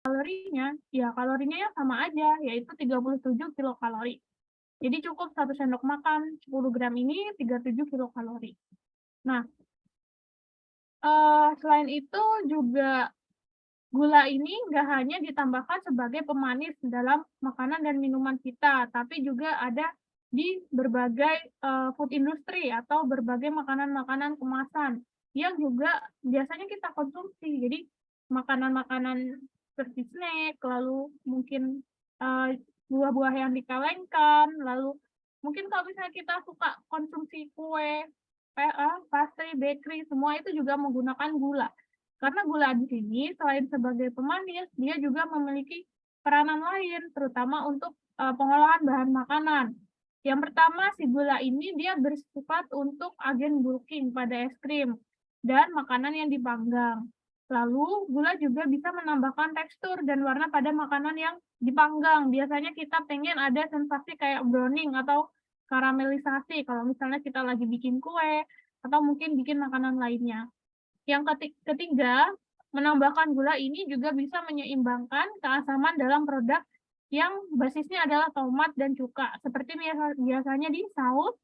Kalorinya, ya kalorinya ya sama aja, yaitu 37 kilokalori. Jadi cukup 1 sendok makan 10 gram ini 37 kilokalori. Nah, selain itu juga gula ini nggak hanya ditambahkan sebagai pemanis dalam makanan dan minuman kita, tapi juga ada di berbagai, food industry atau berbagai makanan-makanan kemasan yang juga biasanya kita konsumsi. Jadi makanan-makanan seperti snack, lalu mungkin, buah-buah yang dikalengkan, lalu mungkin kalau misalnya kita suka konsumsi kue, pastry, bakery, semua itu juga menggunakan gula. Karena gula di sini selain sebagai pemanis, dia juga memiliki peranan lain, terutama untuk, pengolahan bahan makanan. Yang pertama, si gula ini dia bersifat untuk agen bulking pada es krim dan makanan yang dipanggang. Lalu, gula juga bisa menambahkan tekstur dan warna pada makanan yang dipanggang. Biasanya kita pengen ada sensasi kayak browning atau karamelisasi kalau misalnya kita lagi bikin kue atau mungkin bikin makanan lainnya. Yang ketiga, menambahkan gula ini juga bisa menyeimbangkan keasaman dalam produk yang basisnya adalah tomat dan cuka, seperti biasanya di saus,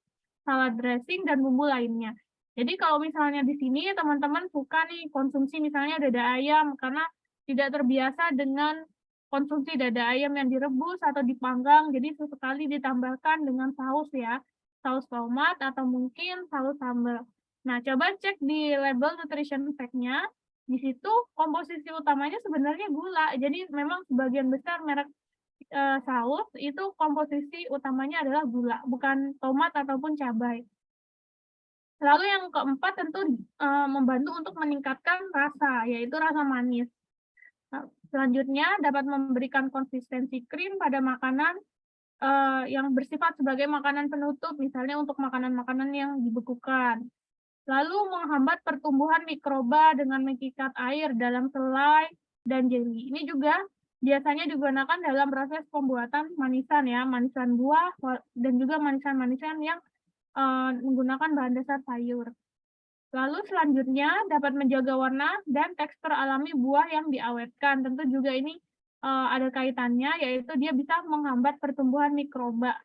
salad dressing, dan bumbu lainnya. Jadi kalau misalnya di sini teman-teman suka nih konsumsi misalnya dada ayam karena tidak terbiasa dengan konsumsi dada ayam yang direbus atau dipanggang, jadi sesekali ditambahkan dengan saus ya, saus tomat atau mungkin saus sambal. Nah, coba cek di label nutrition fact-nya, di situ komposisi utamanya sebenarnya gula. Jadi memang sebagian besar merek, saus itu komposisi utamanya adalah gula, bukan tomat ataupun cabai. Lalu yang keempat tentu, membantu untuk meningkatkan rasa, yaitu rasa manis. Selanjutnya dapat memberikan konsistensi krim pada makanan, yang bersifat sebagai makanan penutup, misalnya untuk makanan-makanan yang dibekukan. Lalu menghambat pertumbuhan mikroba dengan mengikat air dalam selai dan jeli. Ini juga biasanya digunakan dalam proses pembuatan manisan ya, manisan buah dan juga manisan-manisan yang, menggunakan bahan dasar sayur. Lalu selanjutnya dapat menjaga warna dan tekstur alami buah yang diawetkan. Tentu juga ini, ada kaitannya, yaitu dia bisa menghambat pertumbuhan mikroba.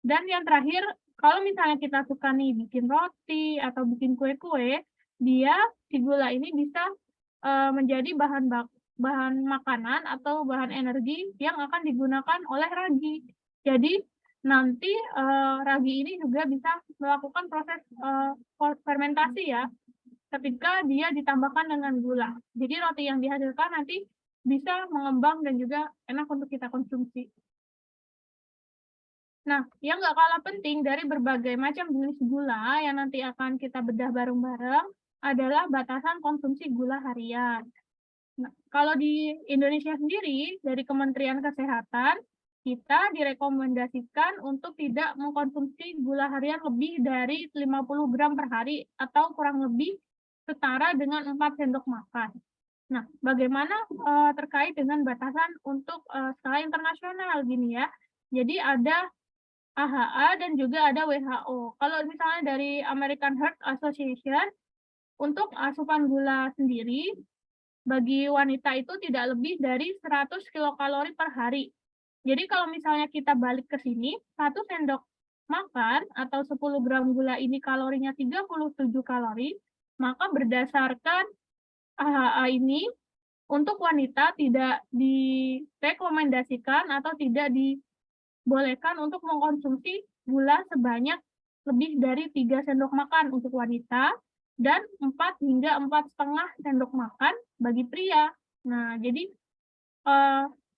Dan yang terakhir, kalau misalnya kita suka nih bikin roti atau bikin kue-kue, dia si gula ini bisa, menjadi bahan makanan atau bahan energi yang akan digunakan oleh ragi. Jadi nanti, ragi ini juga bisa melakukan proses, fermentasi ya, ketika dia ditambahkan dengan gula. Jadi roti yang dihasilkan nanti bisa mengembang dan juga enak untuk kita konsumsi. Nah, yang nggak kalah penting dari berbagai macam jenis gula yang nanti akan kita bedah bareng-bareng adalah batasan konsumsi gula harian. Nah, kalau di Indonesia sendiri, dari Kementerian Kesehatan, kita direkomendasikan untuk tidak mengkonsumsi gula harian lebih dari 50 gram per hari atau kurang lebih setara dengan 4 sendok makan. Nah, bagaimana terkait dengan batasan untuk skala internasional gini ya. Jadi ada AHA dan juga ada WHO. Kalau misalnya dari American Heart Association, untuk asupan gula sendiri bagi wanita itu tidak lebih dari 100 kilokalori per hari. Jadi kalau misalnya kita balik ke sini, 1 sendok makan atau 10 gram gula ini kalorinya 37 kalori, maka berdasarkan AHA ini untuk wanita tidak direkomendasikan atau tidak dibolehkan untuk mengkonsumsi gula sebanyak lebih dari 3 sendok makan untuk wanita dan 4 hingga 4,5 sendok makan bagi pria. Nah, jadi,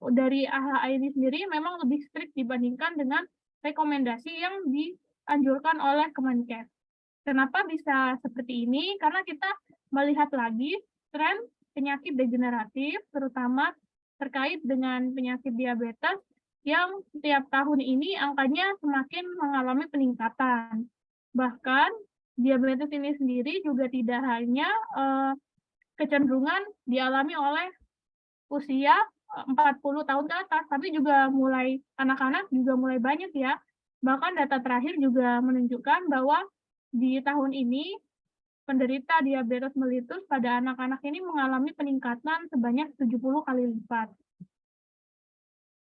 dari AHA ini sendiri memang lebih strict dibandingkan dengan rekomendasi yang dianjurkan oleh Kemenkes. Kenapa bisa seperti ini? Karena kita melihat lagi tren penyakit degeneratif, terutama terkait dengan penyakit diabetes yang setiap tahun ini angkanya semakin mengalami peningkatan. Bahkan diabetes ini sendiri juga tidak hanya, kecenderungan dialami oleh usia, 40 tahun ke atas, tapi juga mulai anak-anak juga mulai banyak ya. Bahkan data terakhir juga menunjukkan bahwa di tahun ini penderita diabetes mellitus pada anak-anak ini mengalami peningkatan sebanyak 70 kali lipat.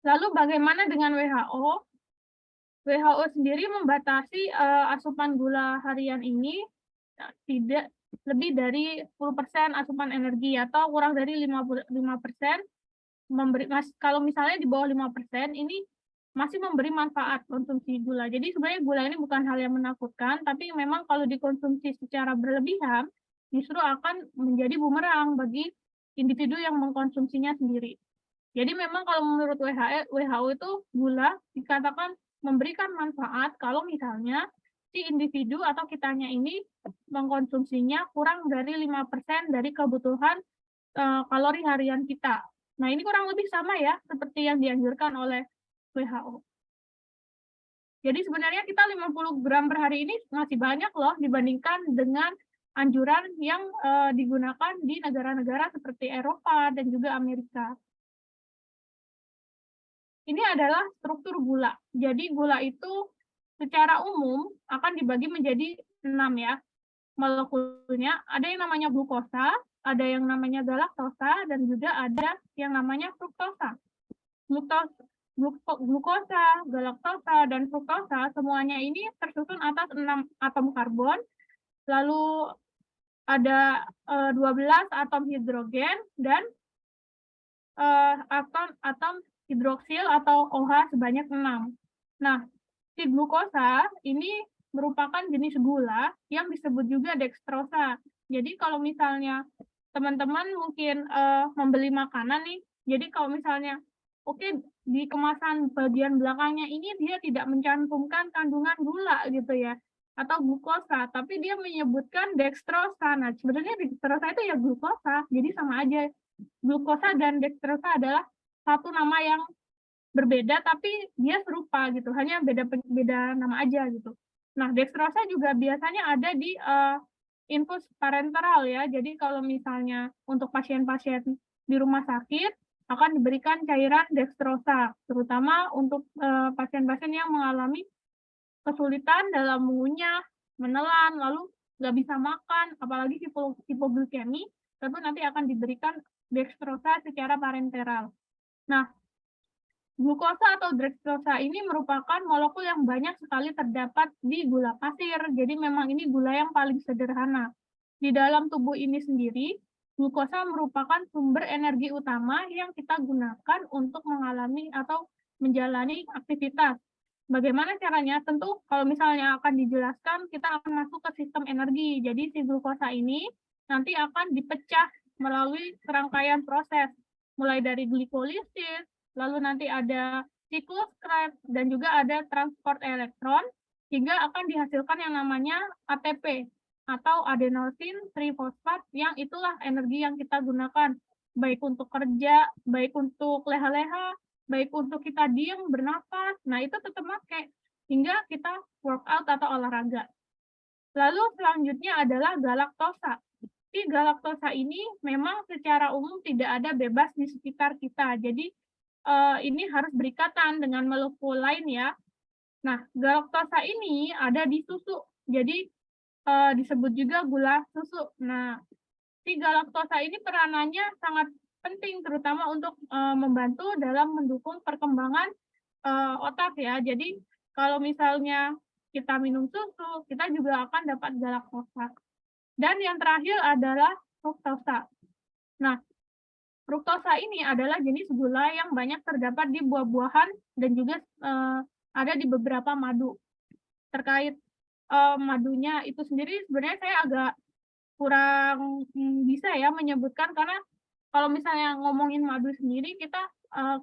Lalu bagaimana dengan WHO? WHO sendiri membatasi asupan gula harian ini tidak lebih dari 10% asupan energi atau kurang dari 5% kalau misalnya di bawah 5% ini masih memberi manfaat konsumsi gula. Jadi sebenarnya gula ini bukan hal yang menakutkan, tapi memang kalau dikonsumsi secara berlebihan justru akan menjadi bumerang bagi individu yang mengkonsumsinya sendiri. Jadi memang kalau menurut WHO itu gula dikatakan memberikan manfaat kalau misalnya si individu atau kitanya ini mengkonsumsinya kurang dari 5% dari kebutuhan kalori harian kita. Nah, ini kurang lebih sama ya seperti yang dianjurkan oleh WHO. Jadi sebenarnya kita 50 gram per hari ini masih banyak loh dibandingkan dengan anjuran yang digunakan di negara-negara seperti Eropa dan juga Amerika. Ini adalah struktur gula. Jadi gula itu secara umum akan dibagi menjadi 6 ya molekulnya. Ada yang namanya glukosa, ada yang namanya galaktosa, dan juga ada yang namanya fruktosa. Glukosa, galaktosa, dan fruktosa semuanya ini tersusun atas 6 atom karbon, lalu ada 12 atom hidrogen dan atom hidroksil atau OH sebanyak 6. Nah, si glukosa ini merupakan jenis gula yang disebut juga dextrosa. Jadi kalau misalnya teman-teman mungkin membeli makanan nih, jadi kalau misalnya di kemasan bagian belakangnya ini dia tidak mencantumkan kandungan gula gitu ya, atau glukosa, tapi dia menyebutkan dextrosa. Nah, sebenarnya dextrosa itu ya glukosa, jadi sama aja. Glukosa dan dextrosa adalah satu nama yang berbeda tapi dia serupa gitu, hanya beda nama aja gitu. Nah, dextrosa juga biasanya ada di infus parenteral ya. Jadi kalau misalnya untuk pasien-pasien di rumah sakit akan diberikan cairan dextrosa, terutama untuk pasien-pasien yang mengalami kesulitan dalam mengunyah, menelan, lalu nggak bisa makan, apalagi hipoglikemi, tentu nanti akan diberikan dextrosa secara parenteral. Nah, glukosa atau dextrosa ini merupakan molekul yang banyak sekali terdapat di gula pasir. Jadi memang ini gula yang paling sederhana. Di dalam tubuh ini sendiri, glukosa merupakan sumber energi utama yang kita gunakan untuk mengalami atau menjalani aktivitas. Bagaimana caranya? Tentu kalau misalnya akan dijelaskan, kita akan masuk ke sistem energi. Jadi si glukosa ini nanti akan dipecah melalui serangkaian proses, mulai dari glikolisis, lalu nanti ada siklus Krebs, dan juga ada transport elektron, hingga akan dihasilkan yang namanya ATP, atau adenosine trifosfat, yang itulah energi yang kita gunakan, baik untuk kerja, baik untuk leha-leha, baik untuk kita diam, bernapas, nah itu tetap pakai, hingga kita workout atau olahraga. Lalu selanjutnya adalah galaktosa. Si galaktosa ini memang secara umum tidak ada bebas di sekitar kita, jadi ini harus berikatan dengan molekul lain ya. Nah, galaktosa ini ada di susu, jadi disebut juga gula susu. Nah, si galaktosa ini peranannya sangat penting, terutama untuk membantu dalam mendukung perkembangan otak ya. Jadi kalau misalnya kita minum susu, kita juga akan dapat galaktosa. Dan yang terakhir adalah fruktosa. Nah, fruktosa ini adalah jenis gula yang banyak terdapat di buah-buahan dan juga ada di beberapa madu. Terkait madunya itu sendiri sebenarnya saya agak kurang bisa ya menyebutkan, karena kalau misalnya ngomongin madu sendiri kita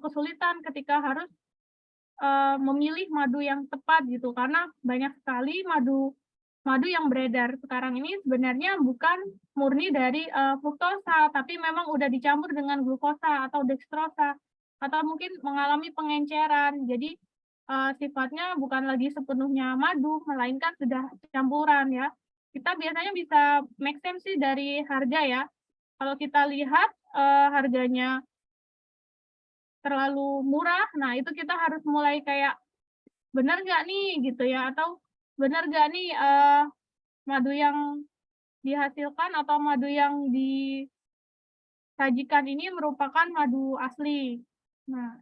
kesulitan ketika harus memilih madu yang tepat gitu, karena banyak sekali madu yang beredar sekarang ini sebenarnya bukan murni dari fruktosa, tapi memang udah dicampur dengan glukosa atau dextrosa, atau mungkin mengalami pengenceran. Jadi sifatnya bukan lagi sepenuhnya madu, melainkan sudah campuran ya. Kita biasanya bisa make sense sih dari harga ya. Kalau kita lihat harganya terlalu murah, nah itu kita harus mulai kayak, benar nggak nih gitu ya, atau benar nggak nih madu yang dihasilkan atau madu yang disajikan ini merupakan madu asli. Nah,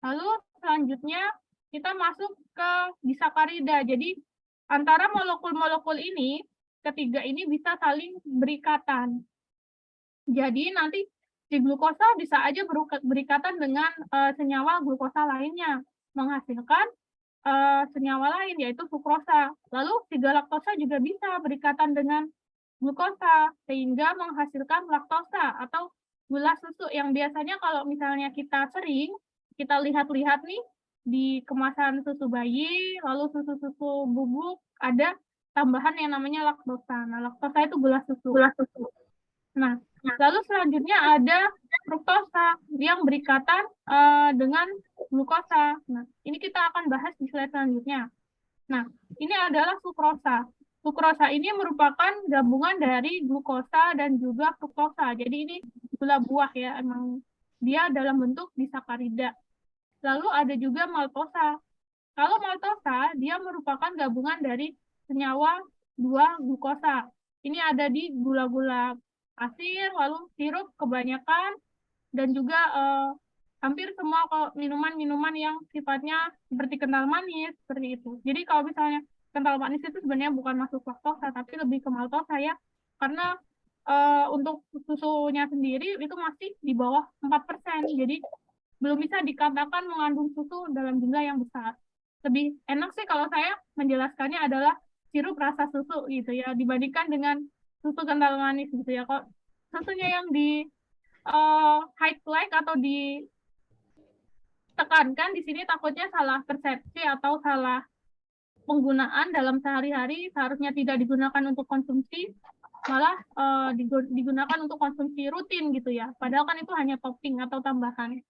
Lalu selanjutnya kita masuk ke disakarida. Jadi antara molekul-molekul ini, ketiga ini bisa saling berikatan. Jadi nanti si glukosa bisa aja berikatan dengan senyawa glukosa lainnya, menghasilkan senyawa lain yaitu sukrosa. Lalu si galaktosa juga bisa berikatan dengan glukosa sehingga menghasilkan laktosa atau gula susu yang biasanya kalau misalnya kita sering kita lihat-lihat nih di kemasan susu bayi, lalu susu-susu bubuk ada tambahan yang namanya laktosa. Nah, laktosa itu gula susu. Nah, lalu selanjutnya ada fruktosa yang berikatan dengan glukosa. Nah, ini kita akan bahas di slide selanjutnya. Nah, ini adalah sukrosa. Sukrosa ini merupakan gabungan dari glukosa dan juga fruktosa. Jadi ini gula buah ya, emang dia dalam bentuk disakarida. Lalu ada juga maltosa. Kalau maltosa, dia merupakan gabungan dari senyawa 2 glukosa. Ini ada di gula-gula pasir, lalu sirup kebanyakan, dan juga hampir semua minuman-minuman yang sifatnya seperti kental manis, seperti itu. Jadi kalau misalnya kental manis itu sebenarnya bukan masuk laktosa, tapi lebih ke maltosa ya, karena untuk susunya sendiri itu masih di bawah 4%, jadi belum bisa dikatakan mengandung susu dalam jumlah yang besar. Lebih enak sih kalau saya menjelaskannya adalah sirup rasa susu gitu ya, dibandingkan dengan susu kental manis gitu ya. Kok susunya yang di highlight atau ditekankan di sini takutnya salah persepsi atau salah penggunaan dalam sehari-hari, seharusnya tidak digunakan untuk konsumsi, malah digunakan untuk konsumsi rutin gitu ya. Padahal kan itu hanya topping atau tambahan.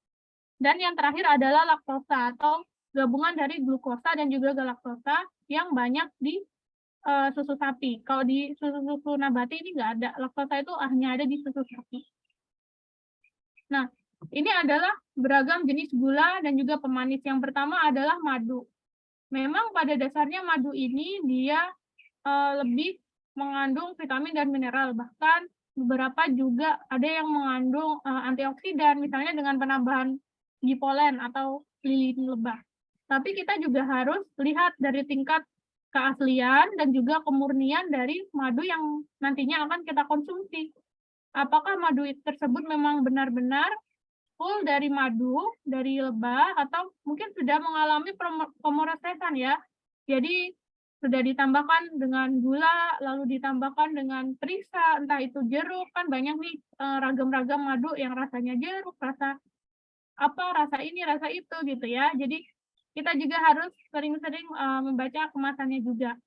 Dan yang terakhir adalah laktosa atau gabungan dari glukosa dan juga galaktosa yang banyak di susu sapi. Kalau di susu nabati ini nggak ada. Laktosa itu hanya ada di susu sapi. Nah, ini adalah beragam jenis gula dan juga pemanis. Yang pertama adalah madu. Memang pada dasarnya madu ini dia lebih mengandung vitamin dan mineral. Bahkan beberapa juga ada yang mengandung antioksidan, misalnya dengan penambahan gipolen atau lilin lebah. Tapi kita juga harus lihat dari tingkat keaslian dan juga kemurnian dari madu yang nantinya akan kita konsumsi. Apakah madu tersebut memang benar-benar full dari madu, dari lebah, atau mungkin sudah mengalami pemrosesan ya. Jadi sudah ditambahkan dengan gula, lalu ditambahkan dengan perisa, entah itu jeruk, kan banyak nih ragam-ragam madu yang rasanya jeruk, rasa apa, rasa ini, rasa itu gitu ya. Jadi kita juga harus sering-sering membaca kemasannya juga.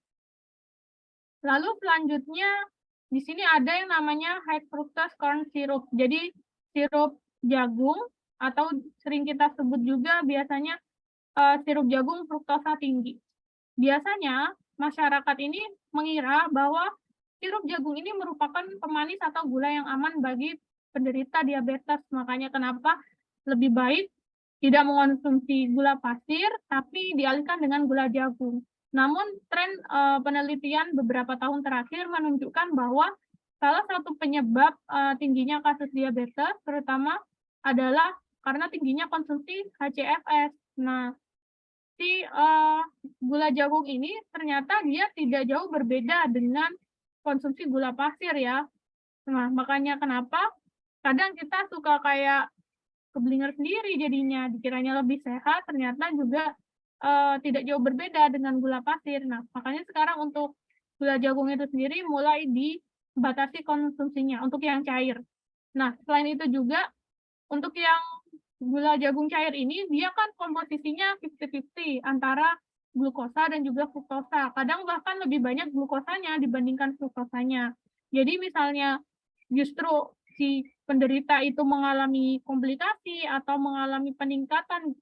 Lalu selanjutnya di sini ada yang namanya high fructose corn syrup. Jadi sirup jagung atau sering kita sebut juga biasanya sirup jagung fruktosa tinggi. Biasanya masyarakat ini mengira bahwa sirup jagung ini merupakan pemanis atau gula yang aman bagi penderita diabetes. Makanya kenapa lebih baik tidak mengonsumsi gula pasir, tapi dialihkan dengan gula jagung. Namun tren penelitian beberapa tahun terakhir menunjukkan bahwa salah satu penyebab tingginya kasus diabetes terutama adalah karena tingginya konsumsi HCFS. Nah, si gula jagung ini ternyata dia tidak jauh berbeda dengan konsumsi gula pasir ya. Nah, makanya kenapa kadang kita suka kayak keblinger sendiri jadinya, dikiranya lebih sehat, ternyata juga tidak jauh berbeda dengan gula pasir. Nah, makanya sekarang untuk gula jagung itu sendiri mulai dibatasi konsumsinya untuk yang cair. Nah, selain itu juga untuk yang gula jagung cair ini, dia kan komposisinya 50-50 antara glukosa dan juga fruktosa. Kadang bahkan lebih banyak glukosanya dibandingkan fruktosanya. Jadi misalnya justru si penderita itu mengalami komplikasi atau mengalami peningkatan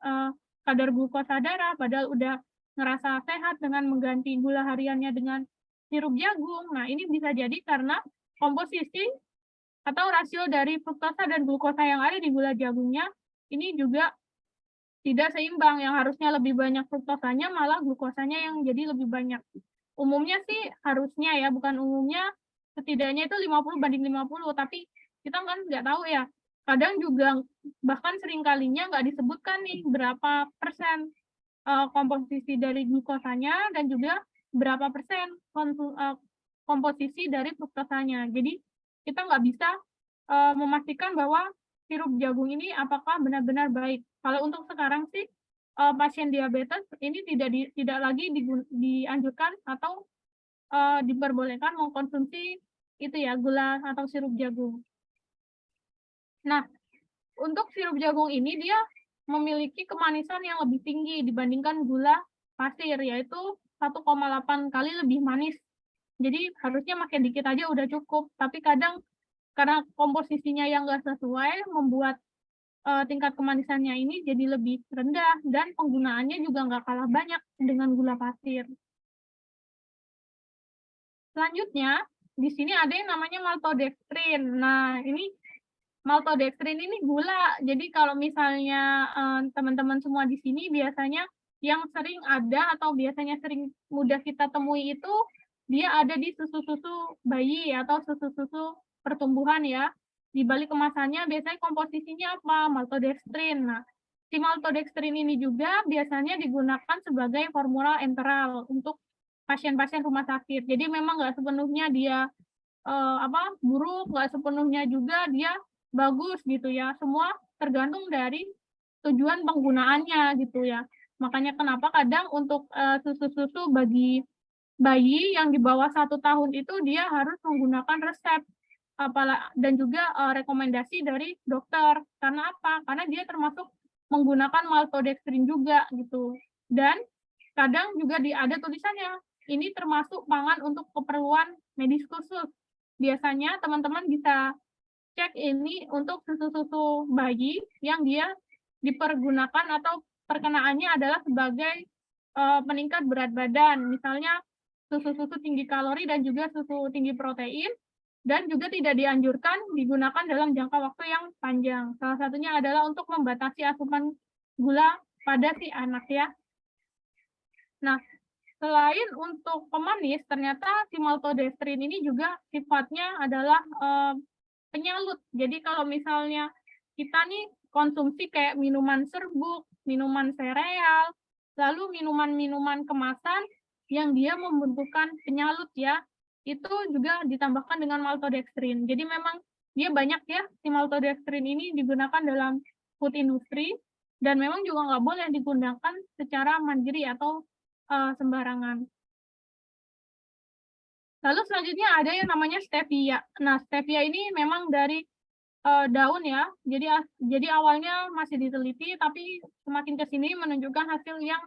kadar glukosa darah, padahal udah ngerasa sehat dengan mengganti gula hariannya dengan sirup jagung. Nah, ini bisa jadi karena komposisi atau rasio dari fruktosa dan glukosa yang ada di gula jagungnya ini juga tidak seimbang. Yang harusnya lebih banyak fruktosanya, malah glukosanya yang jadi lebih banyak. Umumnya sih harusnya ya, bukan umumnya, setidaknya itu 50 banding 50, tapi kita kan nggak tahu ya, Kadang juga bahkan seringkalinya nggak disebutkan nih berapa persen komposisi dari glukosanya dan juga berapa persen komposisi dari fruktosanya. Jadi kita nggak bisa memastikan bahwa sirup jagung ini apakah benar-benar baik. Kalau untuk sekarang sih pasien diabetes ini tidak lagi dianjurkan atau diperbolehkan mengkonsumsi itu ya, gula atau sirup jagung. Nah, untuk sirup jagung ini dia memiliki kemanisan yang lebih tinggi dibandingkan gula pasir, yaitu 1,8 kali lebih manis. Jadi harusnya makin dikit aja udah cukup, tapi kadang karena komposisinya yang nggak sesuai membuat tingkat kemanisannya ini jadi lebih rendah dan penggunaannya juga nggak kalah banyak dengan gula pasir. Selanjutnya, di sini ada yang namanya maltodextrin. Nah, ini maltodextrin ini gula. Jadi kalau misalnya teman-teman semua di sini biasanya yang sering ada atau biasanya sering mudah kita temui itu dia ada di susu-susu bayi atau susu-susu pertumbuhan ya. Di balik kemasannya biasanya komposisinya apa? Maltodextrin. Nah, si maltodextrin ini juga biasanya digunakan sebagai formula enteral untuk pasien-pasien rumah sakit. Jadi memang nggak sepenuhnya dia buruk, nggak sepenuhnya juga dia bagus gitu ya. Semua tergantung dari tujuan penggunaannya gitu ya. Makanya kenapa kadang untuk susu-susu bagi bayi yang di bawah 1 tahun itu dia harus menggunakan resep dan juga rekomendasi dari dokter. Karena apa? Karena dia termasuk menggunakan maltodextrin juga gitu. Dan kadang juga ada tulisannya, ini termasuk pangan untuk keperluan medis khusus. Biasanya teman-teman bisa cek ini untuk susu-susu bayi yang dia dipergunakan atau perkenaannya adalah sebagai peningkat berat badan. Misalnya susu-susu tinggi kalori dan juga susu tinggi protein, dan juga tidak dianjurkan digunakan dalam jangka waktu yang panjang. Salah satunya adalah untuk membatasi asupan gula pada si anak ya. Nah, selain untuk pemanis, ternyata si maltodextrin ini juga sifatnya adalah penyalut. Jadi kalau misalnya kita nih konsumsi kayak minuman serbuk, minuman sereal, lalu minuman-minuman kemasan yang dia membutuhkan penyalut ya, itu juga ditambahkan dengan maltodextrin. Jadi memang dia banyak ya, si maltodextrin ini digunakan dalam food industry, dan memang juga nggak boleh digunakan secara mandiri atau sembarangan. Lalu selanjutnya ada yang namanya stevia. Nah, stevia ini memang dari daun ya. Jadi awalnya masih diteliti, tapi semakin ke sini menunjukkan hasil yang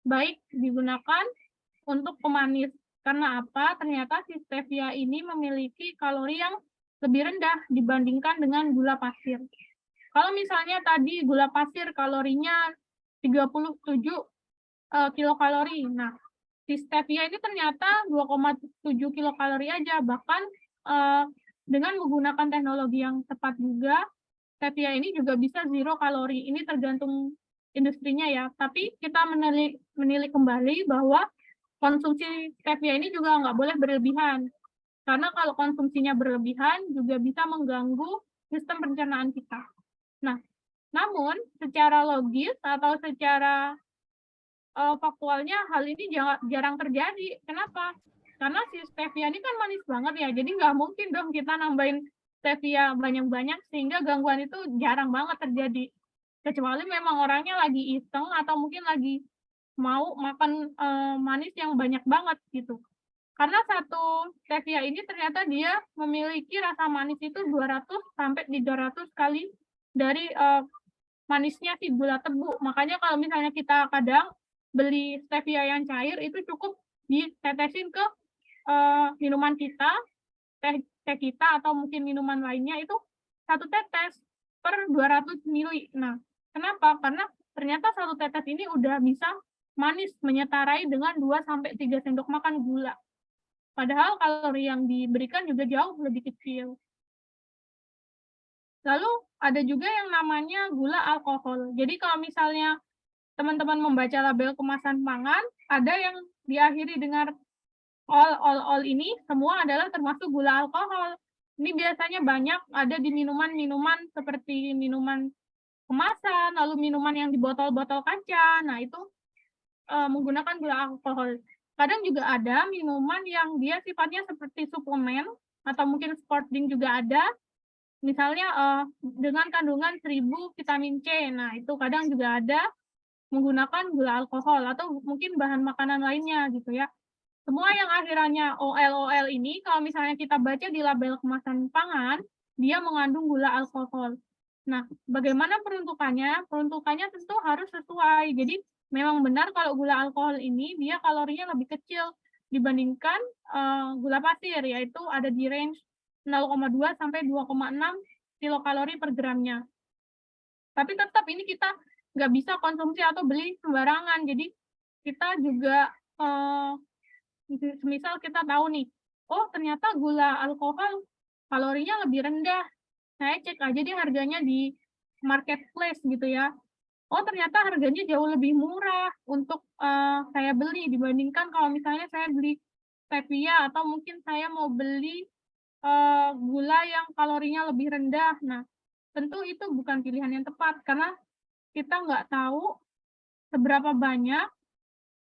baik digunakan untuk pemanis. Karena apa? Ternyata si stevia ini memiliki kalori yang lebih rendah dibandingkan dengan gula pasir. Kalau misalnya tadi gula pasir kalorinya 37 kilokalori. Nah, si stevia ini ternyata 2,7 kilokalori aja. Bahkan dengan menggunakan teknologi yang tepat juga, stevia ini juga bisa 0 kalori. Ini tergantung industrinya ya. Tapi kita menilik kembali bahwa konsumsi stevia ini juga nggak boleh berlebihan. Karena kalau konsumsinya berlebihan juga bisa mengganggu sistem pencernaan kita. Nah, namun secara logis atau secara faktualnya hal ini jarang terjadi. Kenapa? Karena si stevia ini kan manis banget ya, jadi nggak mungkin dong kita nambahin stevia banyak-banyak sehingga gangguan itu jarang banget terjadi. Kecuali memang orangnya lagi iseng atau mungkin lagi mau makan manis yang banyak banget gitu. Karena satu stevia ini ternyata dia memiliki rasa manis itu 200 sampai 300 kali dari manisnya si gula tebu. Makanya kalau misalnya kita kadang beli stevia yang cair itu cukup ditetesin ke minuman kita, teh kita atau mungkin minuman lainnya itu 1 tetes per 200 mili. Nah, kenapa? Karena ternyata 1 tetes ini udah bisa manis menyetarai dengan 2 sampai 3 sendok makan gula. Padahal kalori yang diberikan juga jauh lebih kecil. Lalu ada juga yang namanya gula alkohol. Jadi kalau misalnya teman-teman membaca label kemasan pangan, ada yang diakhiri dengan all ini semua adalah termasuk gula alkohol. Ini biasanya banyak ada di minuman-minuman seperti minuman kemasan, lalu minuman yang di botol-botol kaca. Nah, itu menggunakan gula alkohol. Kadang juga ada minuman yang dia sifatnya seperti suplemen atau mungkin sport drink juga ada. Misalnya dengan kandungan 1000 vitamin C. Nah, itu kadang juga ada menggunakan gula alkohol atau mungkin bahan makanan lainnya gitu ya. Semua yang akhirannya OL ini kalau misalnya kita baca di label kemasan pangan, dia mengandung gula alkohol. Nah, bagaimana peruntukannya? Peruntukannya tentu harus sesuai. Jadi memang benar kalau gula alkohol ini dia kalorinya lebih kecil dibandingkan gula pasir, yaitu ada di range 0,2 sampai 2,6 kilokalori per gramnya. Tapi tetap ini kita nggak bisa konsumsi atau beli sembarangan. Jadi kita juga misal kita tahu nih, oh ternyata gula alkohol kalorinya lebih rendah. Saya cek aja deh harganya di marketplace gitu ya. Oh ternyata harganya jauh lebih murah untuk saya beli dibandingkan kalau misalnya saya beli stevia atau mungkin saya mau beli gula yang kalorinya lebih rendah. Nah, tentu itu bukan pilihan yang tepat karena kita nggak tahu seberapa banyak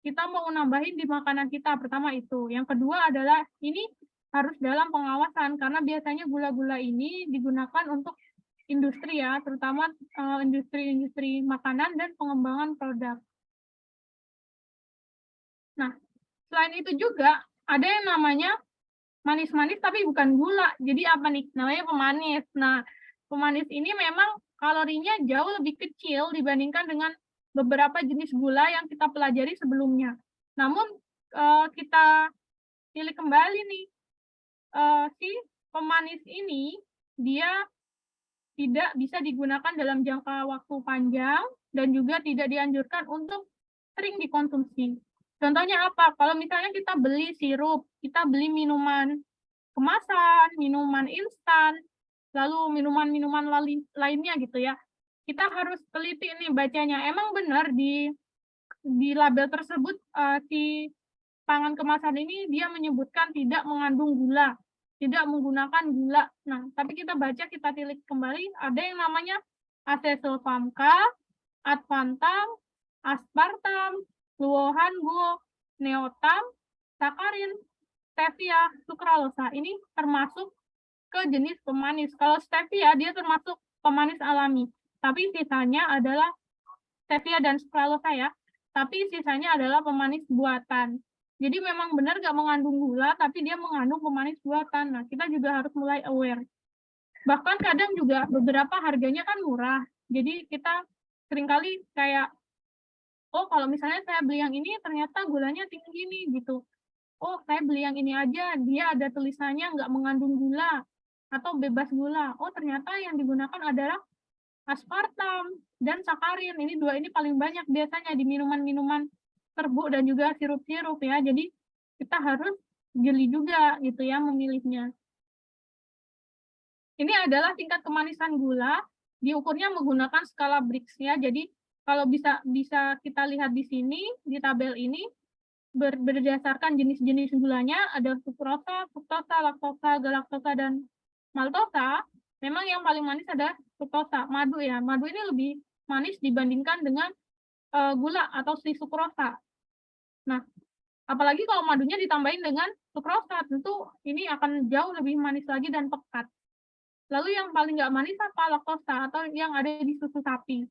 kita mau nambahin di makanan kita, pertama itu. Yang kedua adalah ini harus dalam pengawasan karena biasanya gula-gula ini digunakan untuk industri ya, terutama industri-industri makanan dan pengembangan produk. Nah, selain itu juga ada yang namanya manis-manis tapi bukan gula. Jadi apa nih? Namanya pemanis. Nah, pemanis ini memang kalorinya jauh lebih kecil dibandingkan dengan beberapa jenis gula yang kita pelajari sebelumnya. Namun kita pilih kembali nih, si pemanis ini dia tidak bisa digunakan dalam jangka waktu panjang dan juga tidak dianjurkan untuk sering dikonsumsi. Contohnya apa? Kalau misalnya kita beli sirup, kita beli minuman kemasan, minuman instan, lalu minuman-minuman lainnya gitu ya. Kita harus teliti nih bacanya. Emang benar di label tersebut si pangan kemasan ini dia menyebutkan tidak mengandung gula, tidak menggunakan gula. Nah, tapi kita baca, kita tilik kembali, ada yang namanya acesulfamka, advantam, aspartam, fluohangu, neotam, sakarin, stevia, sukralosa. Ini termasuk ke jenis pemanis. Kalau stevia dia termasuk pemanis alami, tapi sisanya adalah stevia dan sukralosa ya. Tapi sisanya adalah pemanis buatan. Jadi memang benar nggak mengandung gula, tapi dia mengandung pemanis buatan. Nah, kita juga harus mulai aware. Bahkan kadang juga beberapa harganya kan murah. Jadi kita seringkali kayak, oh kalau misalnya saya beli yang ini ternyata gulanya tinggi nih gitu. Oh saya beli yang ini aja, dia ada tulisannya nggak mengandung gula atau bebas gula. Oh ternyata yang digunakan adalah aspartam dan sakarin. Ini dua ini paling banyak biasanya di minuman-minuman serbuk dan juga sirup-sirup ya. Jadi kita harus jeli juga gitu ya memilihnya. Ini adalah tingkat kemanisan gula, diukurnya menggunakan skala Brix ya. Jadi kalau bisa kita lihat di sini di tabel ini berdasarkan jenis-jenis gulanya ada sukrosa, fruktosa, laktosa, galaktosa dan maltosa. Memang yang paling manis ada fruktosa, madu ya. Madu ini lebih manis dibandingkan dengan gula atau si sukrosa. Nah, apalagi kalau madunya ditambahin dengan sukrosa, tentu ini akan jauh lebih manis lagi dan pekat. Lalu yang paling nggak manis apa? Laktosa atau yang ada di susu sapi.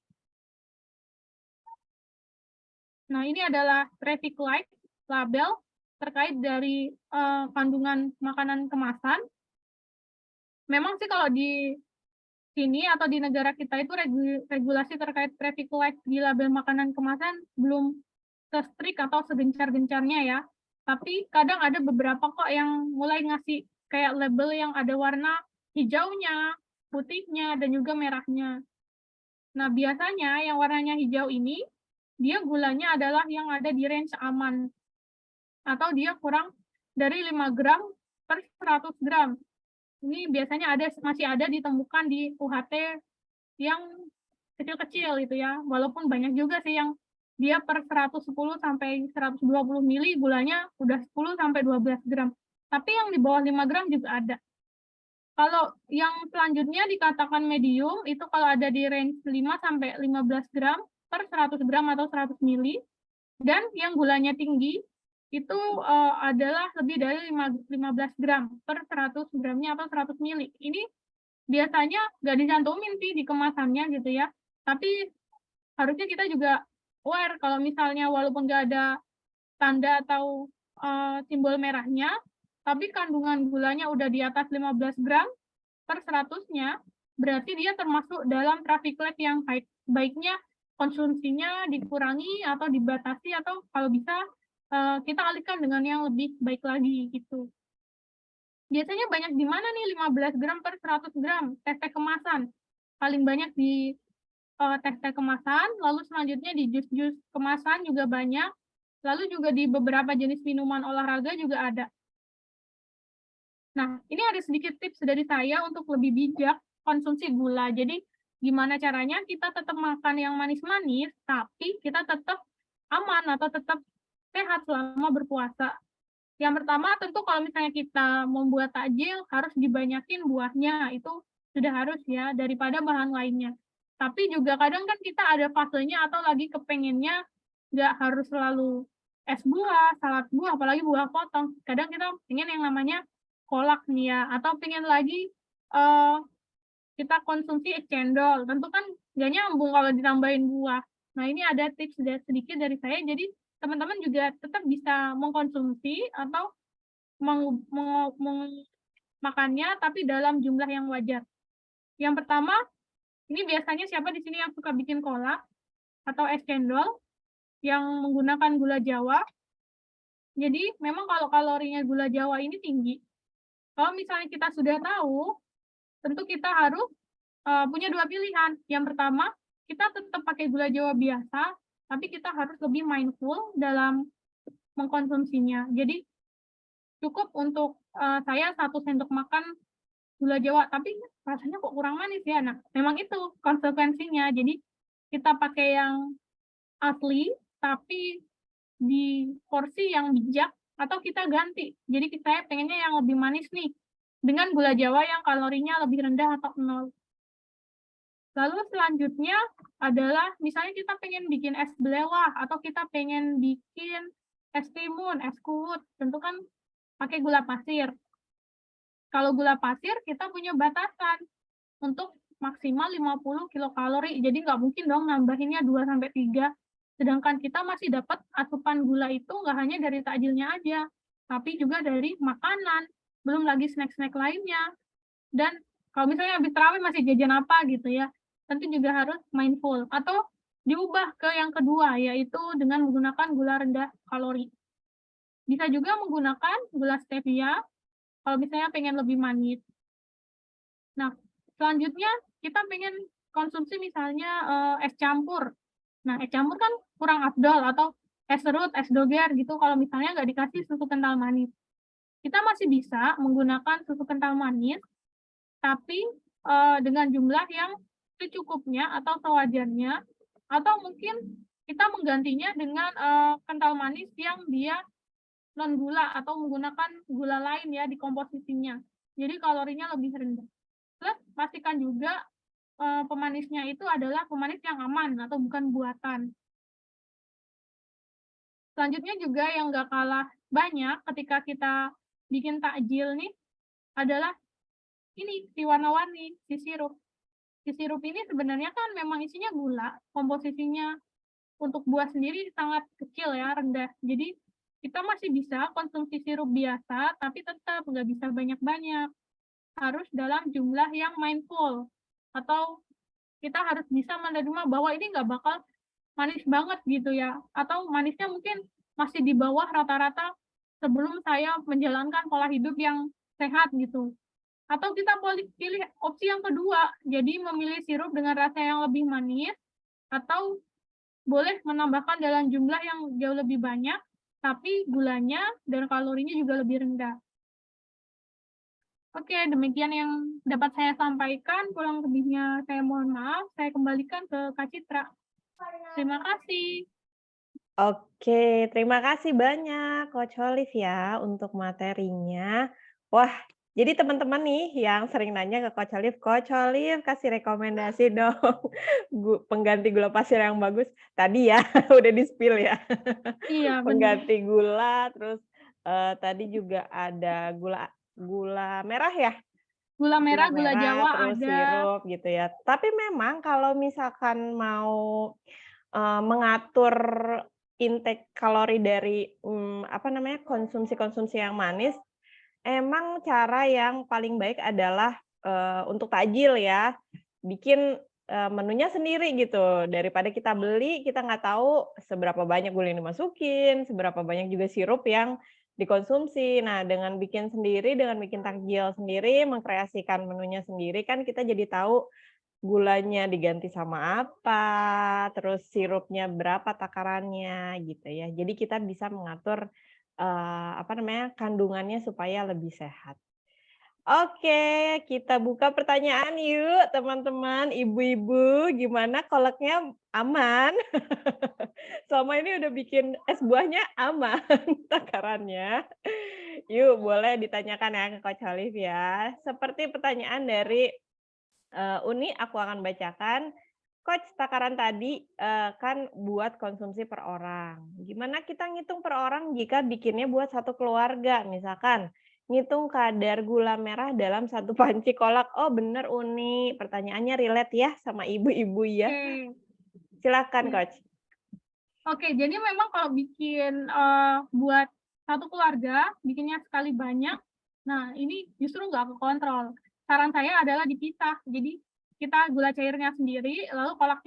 Nah, ini adalah traffic light label terkait dari kandungan makanan kemasan. Memang sih kalau di sini atau di negara kita itu regulasi terkait traffic light di label makanan kemasan belum se-strict atau segencar-gencarnya ya. Tapi kadang ada beberapa kok yang mulai ngasih kayak label yang ada warna hijaunya, putihnya, dan juga merahnya. Nah, biasanya yang warnanya hijau ini, dia gulanya adalah yang ada di range aman. Atau dia kurang dari 5 gram per 100 gram. Ini biasanya masih ada ditemukan di UHT yang kecil-kecil gitu ya. Walaupun banyak juga sih yang dia per 110 sampai 120 mili gulanya udah 10 sampai 12 gram. Tapi yang di bawah 5 gram juga ada. Kalau yang selanjutnya dikatakan medium, itu kalau ada di range 5 sampai 15 gram per 100 gram atau 100 mili. Dan yang gulanya tinggi, itu adalah lebih dari 15 gram per 100 gramnya atau 100 mili. Ini biasanya nggak dicantumin sih di kemasannya gitu ya. Tapi harusnya kita juga aware kalau misalnya walaupun nggak ada tanda atau simbol merahnya, tapi kandungan gulanya udah di atas 15 gram per 100-nya, berarti dia termasuk dalam traffic light yang baiknya konsumsinya dikurangi atau dibatasi atau kalau bisa kita alihkan dengan yang lebih baik lagi gitu. Biasanya banyak di mana nih 15 gram per 100 gram? Teh-teh kemasan. Paling banyak di teh-teh kemasan, lalu selanjutnya di jus-jus kemasan juga banyak, lalu juga di beberapa jenis minuman olahraga juga ada. Nah, ini ada sedikit tips dari saya untuk lebih bijak konsumsi gula. Jadi, gimana caranya kita tetap makan yang manis-manis, tapi kita tetap aman atau tetap sehat selama berpuasa. Yang pertama, tentu kalau misalnya kita membuat takjil, harus dibanyakin buahnya. Itu sudah harus ya, daripada bahan lainnya. Tapi juga kadang kan kita ada fasenya atau lagi kepengennya nggak harus selalu es buah, salad buah, apalagi buah potong. Kadang kita pengen yang namanya kolak nih ya, atau pengen lagi kita konsumsi es cendol. Tentu kan nggak nyambung kalau ditambahin buah. Nah, ini ada tips sedikit dari saya, jadi teman-teman juga tetap bisa mengkonsumsi atau makannya, tapi dalam jumlah yang wajar. Yang pertama, ini biasanya siapa di sini yang suka bikin kolak atau es cendol yang menggunakan gula Jawa. Jadi memang kalau kalorinya gula Jawa ini tinggi. Kalau misalnya kita sudah tahu, tentu kita harus punya dua pilihan. Yang pertama, kita tetap pakai gula Jawa biasa, tapi kita harus lebih mindful dalam mengkonsumsinya. Jadi cukup untuk saya 1 sendok makan gula Jawa, tapi rasanya kok kurang manis ya. Nah, memang itu konsekuensinya. Jadi kita pakai yang asli, tapi di porsi yang bijak, atau kita ganti. Jadi saya pengennya yang lebih manis nih, dengan gula Jawa yang kalorinya lebih rendah atau 0. Lalu selanjutnya adalah misalnya kita pengen bikin es belewah atau kita pengen bikin es timun, es kuwut, tentu kan pakai gula pasir. Kalau gula pasir kita punya batasan untuk maksimal 50 kilokalori, jadi nggak mungkin dong nambahinnya 2 sampai 3. Sedangkan kita masih dapat asupan gula itu nggak hanya dari takjilnya aja, tapi juga dari makanan, belum lagi snack-snack lainnya. Dan kalau misalnya habis tarawih masih jajan apa gitu ya, tentu juga harus mindful atau diubah ke yang kedua, yaitu dengan menggunakan gula rendah kalori. Bisa juga menggunakan gula stevia kalau misalnya pengen lebih manis. Nah, selanjutnya kita pengen konsumsi misalnya es campur. Nah, es campur kan kurang afdol, atau es serut, es doger gitu kalau misalnya nggak dikasih susu kental manis. Kita masih bisa menggunakan susu kental manis, tapi dengan jumlah yang secukupnya atau sewajarnya, atau mungkin kita menggantinya dengan kental manis yang dia non gula atau menggunakan gula lain ya di komposisinya. Jadi kalorinya lebih rendah. Plus pastikan juga pemanisnya itu adalah pemanis yang aman atau bukan buatan. Selanjutnya juga yang nggak kalah banyak ketika kita bikin takjil nih adalah ini si warna-warni, si sirup. Si sirup ini sebenarnya kan memang isinya gula, komposisinya untuk buah sendiri sangat kecil ya, rendah. Jadi kita masih bisa konsumsi sirup biasa, tapi tetap nggak bisa banyak-banyak. Harus dalam jumlah yang mindful. Atau kita harus bisa menerima bahwa ini nggak bakal manis banget gitu ya. Atau manisnya mungkin masih di bawah rata-rata sebelum saya menjalankan pola hidup yang sehat gitu. Atau kita pilih opsi yang kedua, jadi memilih sirup dengan rasa yang lebih manis, atau boleh menambahkan dalam jumlah yang jauh lebih banyak, tapi gulanya dan kalorinya juga lebih rendah. Oke, demikian yang dapat saya sampaikan. Kurang lebihnya saya mohon maaf. Saya kembalikan ke Kak Citra. Terima kasih. Oke, terima kasih banyak Coach Olive ya untuk materinya. Wah, Jadi teman-teman nih yang sering nanya ke Coach Olive kasih rekomendasi dong pengganti gula pasir yang bagus. Tadi ya udah di-spill ya, Iya, bener. pengganti gula, terus, tadi juga ada gula gula merah ya? Gula merah, Gula gula merah, Jawa terus ada. sirup gitu ya. Tapi memang kalau misalkan mau, mengatur intake kalori dari, apa namanya, konsumsi-konsumsi yang manis, emang cara yang paling baik adalah, untuk takjil ya, bikin, menunya sendiri gitu. Daripada kita beli, kita nggak tahu seberapa banyak gula yang dimasukin, seberapa banyak juga sirup yang dikonsumsi. Nah, dengan bikin sendiri, dengan bikin takjil sendiri, mengkreasikan menunya sendiri, kan kita jadi tahu gulanya diganti sama apa, terus sirupnya berapa takarannya, gitu ya. Jadi kita bisa mengatur, apa namanya, kandungannya supaya lebih sehat. Oke, kita buka pertanyaan yuk teman-teman, ibu-ibu, gimana kolaknya aman? Selama ini udah bikin es buahnya aman takarannya? Yuk boleh ditanyakan ya ke Coach Olive ya. Seperti pertanyaan dari Uni, aku akan bacakan. Coach, takaran tadi, kan buat konsumsi per orang. Gimana kita ngitung per orang jika bikinnya buat satu keluarga? Misalkan, ngitung kadar gula merah dalam satu panci kolak. Oh bener Uni, pertanyaannya relate ya sama ibu-ibu ya. Oke, Silakan iya. Coach. Oke, jadi memang kalau bikin, buat satu keluarga, bikinnya sekali banyak, nah ini justru nggak kekontrol. Saran saya adalah dipisah. Jadi kita gula cairnya sendiri, lalu kolaknya